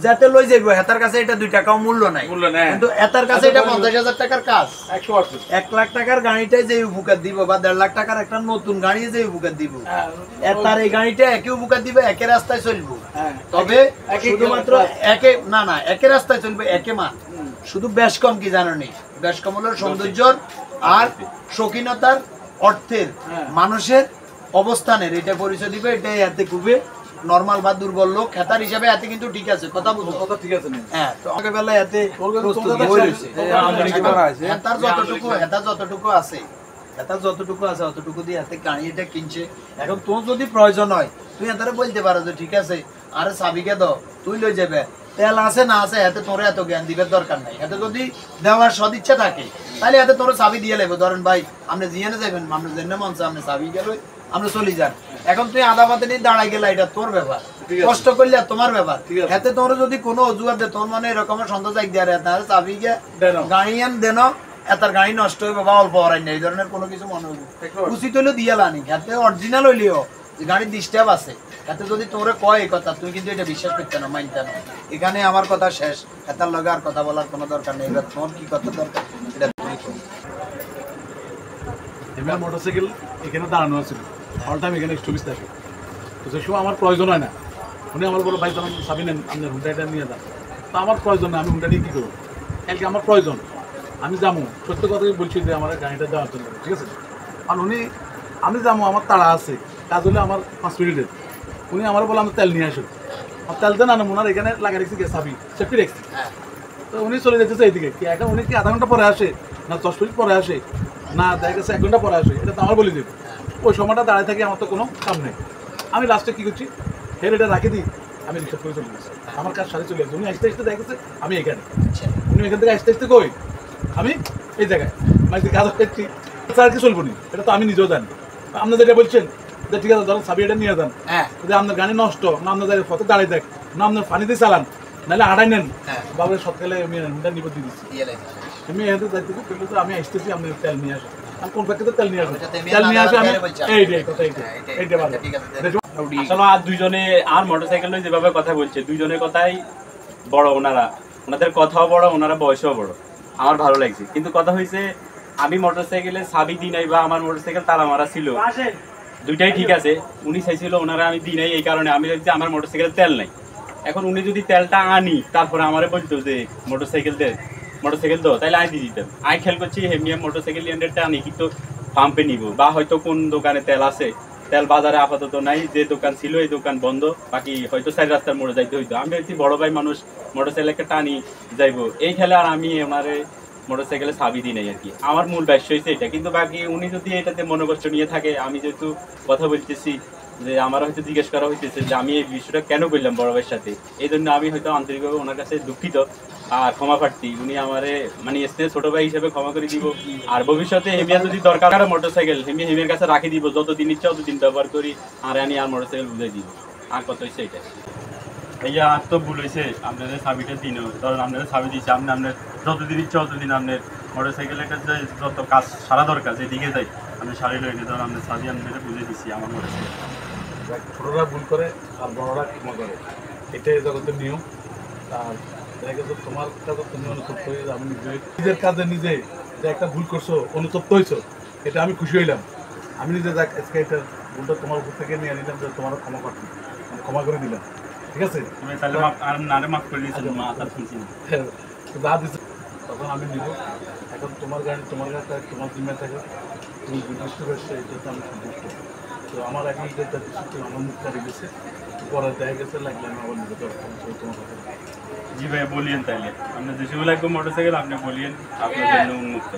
যাতে লই যাইব হেতার কাছে এটা 2 টাকাও মূল্য নাই কিন্তু এটার কাছে এটা 50,000 টাকার কাজ 1 লাখ টাকার গাড়িটাই যে উপকার দিব বা 1.5 লাখ টাকার একটা নতুন গাড়ি যে উপকার দিব এটার এই গাড়িটা একই উপকার দিবে একই রাস্তায় চলবে তবে শুধুমাত্র একই রাস্তায় চলবে একই মান শুধু বেশ কম কি জানো নি বেশ কম হলো সৌন্দর্যর আর শৌখিনতার অর্থের মানুষের অবস্থানের এটা পরিচয় দিবে এটাই এতে খুবই নরমাল বা দুর্বল লোক খেতার হিসাবে এতে কিন্তু ঠিক আছে কথা বুঝো কথা ঠিক আছে হ্যাঁ তো আগে বেলা এতে প্রস্তুতি হইছে হেতার যতটুকু আছে অতটুকু দিয়ে এতে গাড়ি এটা কিনছে এখন তোর যদি প্রয়োজন হয় তুই এটারে বলতে পারো যে ঠিক আছে আরে চাবিকে দাও তুই লই যাবে তেল আছে না আছে এতে তোর এত জ্ঞান দিবের দরকার নাই এতে যদি দেওয়ার সদিচ্ছা থাকে তাহলে এতে তোর চাবি দিয়ে লেবে ধরেন ভাই আপনি জিয়ানে যাবেন আপনি জেনে মন আপনি চাবি গেলে আপনি চলে যান এখন তুই আধা পাতে নিয়ে দাঁড়াই গেলে এটা তোর ব্যাপার কষ্ট করলে তোমার ব্যাপার এতে তোর যদি কোনো অজুহাত দে তোর মানে এরকমের সন্দেহ যাই দিয়ে তাহলে চাবি গিয়ে গাড়ি আন দেন এতার গাড়ি নষ্ট হইবে বা অল্প হরাই না এই ধরনের কোনো কিছু মনে হইবে উচিত হইলেও দিয়ে লানি এতে অরিজিনাল হইলেও যে গাড়ির ডিস্টার্ব আছে এতে যদি তোরে কয় এই কথা তুই কিন্তু এটা বিশ্বাস করতে না মানতে না এখানে আমার কথা শেষ এতার লগে আর কথা বলার কোনো দরকার নেই এবার তোর কি কথা দরকার এটা তুমি কর এমএল মোটরসাইকেল এখানে দাঁড়ানো আছে অল টাইম এখানে স্টপিস থাকে তো সে সময় আমার প্রয়োজন হয় না উনি আমার বলো ভাই তখন সাবি নেন আপনি হুন্ডাটা নিয়ে যান তো আমার প্রয়োজন না আমি হুন্ডা নিয়ে কী করবো কালকে আমার প্রয়োজন আমি যাবো সত্য কথাই বলছি যে আমার গাড়িটা দেওয়ার জন্য ঠিক আছে আর উনি আমি যাবো আমার তাড়া আছে কাজ হলে আমার 5 মিনিটের উনি আমার বলে আমার তেল নিয়ে আসুন আর তেল দেন না ওনার এখানে লাগা রেখেছি সাবি সেফটি রেখেছি তো উনি চলে যেতেছে এইদিকে কি এখন উনি কি আধা ঘন্টা পরে আসে না 10 মিনিট পরে আসে না দেখা গেছে 1 ঘন্টা পরে আসে এটা তো আমার বলে দেবে ওই সময়টা দাঁড়ায় থাকি আমার তো কোনো কাম নেই আমি লাস্টে কী করছি হের এটা রাখে দিই আমি রিক্সা করে চলে গেছি আমার কাজ সাথে চলে গেছে উনি আসতে আসতে দেখেছে আমি এখানে উনি এখান থেকে আসতে কই আমি এই জায়গায় মানে কাজ করছি আর কি চলবো নি এটা তো আমি নিজেও জানি আপনি যেটা বলছেন যে ঠিক আছে ধরুন সাবি এটা নিয়ে যান যদি আপনার গাড়ি নষ্ট না আপনার ফটো দাঁড়িয়ে দেখ না আপনার পানিতে চালান নাহলে আড়াই নেন বাবুর সকালে আমি হুন্ডা নিব দিয়ে দিচ্ছি আমি এখানে যাইতেছি কিন্তু আমি আসতেছি আপনি তেল নিয়ে আসেন আমি কোন প্যাকেটে তেল নিয়ে আসবো তেল নিয়ে আসে আমি এইটাই কথা এইটা ভালো আসলে আর দুইজনে আর মোটরসাইকেল নিয়ে যেভাবে কথা বলছে দুইজনের কথাই বড় ওনাদের কথাও বড় ওনারা বয়সও বড় আমার ভালো লাগছে কিন্তু কথা হয়েছে আমি মোটরসাইকেলের চাবি দিই নাই বা আমার মোটরসাইকেল তালা মারা ছিল দুইটাই ঠিক আছে উনি চাইছিল ওনারা আমি দিই নাই এই কারণে আমি দেখছি আমার মোটরসাইকেলের তেল নাই এখন উনি যদি তেলটা আনি তারপরে আমারে বলতো যে মোটরসাইকেল দাও তাহলে আমি দিয়ে দিতাম আমি খেয়াল করছি হেমিয়া মোটরসাইকেল লিয়ানটা আনি কিন্তু পাম্পে নিব বা হয়তো কোন দোকানে তেল আছে তেল বাজারে আপাতত নাই যে দোকান ছিল এই দোকান বন্ধ বাকি হয়তো 4 রাস্তার মোড়ে যাইতে হইতো আমি দেখছি বড় ভাই মানুষ মোটরসাইকেলকে টানি যাইবো এই খেলে আর আমি ওনারে মোটরসাইকেলে চাবি দিই নাই আর কি আমার মূল ব্যস্ত হয়েছে এটা কিন্তু বাকি উনি যদি এটাতে মনোকষ্ট নিয়ে থাকে আমি যেহেতু কথা বলতেছি যে আমার হয়তো জিজ্ঞেস করা হইতেছে যে আমি এই বিষয়টা কেন বললাম বড় ভাইয়ের সাথে এই জন্য আমি হয়তো আন্তরিকভাবে ওনার কাছে দুঃখিত আর ক্ষমা প্রার্থী উনি আমার মানে স্নেহ ছোট ভাই হিসেবে ক্ষমা করে দিব আর ভবিষ্যতে হেমিয়া যদি দরকার মোটরসাইকেল হেমিয়ার কাছে রাখি দিব যতদিন ইচ্ছা ততদিন ব্যবহার করি আর আমি আর মোটরসাইকেল বুঝাই দিব আর কত হচ্ছে এটা এই আর তো ভুল হয়েছে আপনাদের চাবিটা দিন ধরেন আপনাদের চাবি দিচ্ছে আপনার যতদিন ইচ্ছা ততদিন আপনার মোটরসাইকেলের কাছে যত কাজ সারা দরকার যেদিকে যাই আপনি সারি লইনি ধরুন আপনার চাবি আপনাদের বুঝে দিচ্ছি আমার মোটরসাইকেল ছোটরা ভুল করে আর বড়রা ক্ষমা করে এটাই জগতের নিয়ম আর দেখা গেছে তোমার কাছে তুমি অনুতপ্ত হয়ে আমি নিজের কাজে নিজে যে একটা ভুল করছো অনুতপ্ত হয়েছো এটা আমি খুশি হইলাম আমি নিজে যাক আজকে এটা ভুলটা তোমার উপর থেকে নিয়ে নিলাম যে তোমার ক্ষমা করে দিলাম ঠিক আছে তুমি তাহলে নারে মাফ করে দিয়েছো মাথা শুনছি যা দিচ্ছ তখন আমি নিব এখন তোমার গাড়ি তোমার কাছে তোমার জিম্মা থাকে তুমি বিদ্যুৎ করছো এটা তো আমি সন্তুষ্ট তো আমার এখন যেটা আমার মুখ কাটি গেছে পরে দেখা গেছে লাগলে আমি আবার নিতে পারবো তোমার কথা জি ভাই বলিয়েন তাইলে আপনার যেসব লাগবে মোটরসাইকেল আপনি বলিয়েন আপনার জন্য উন্মুক্ত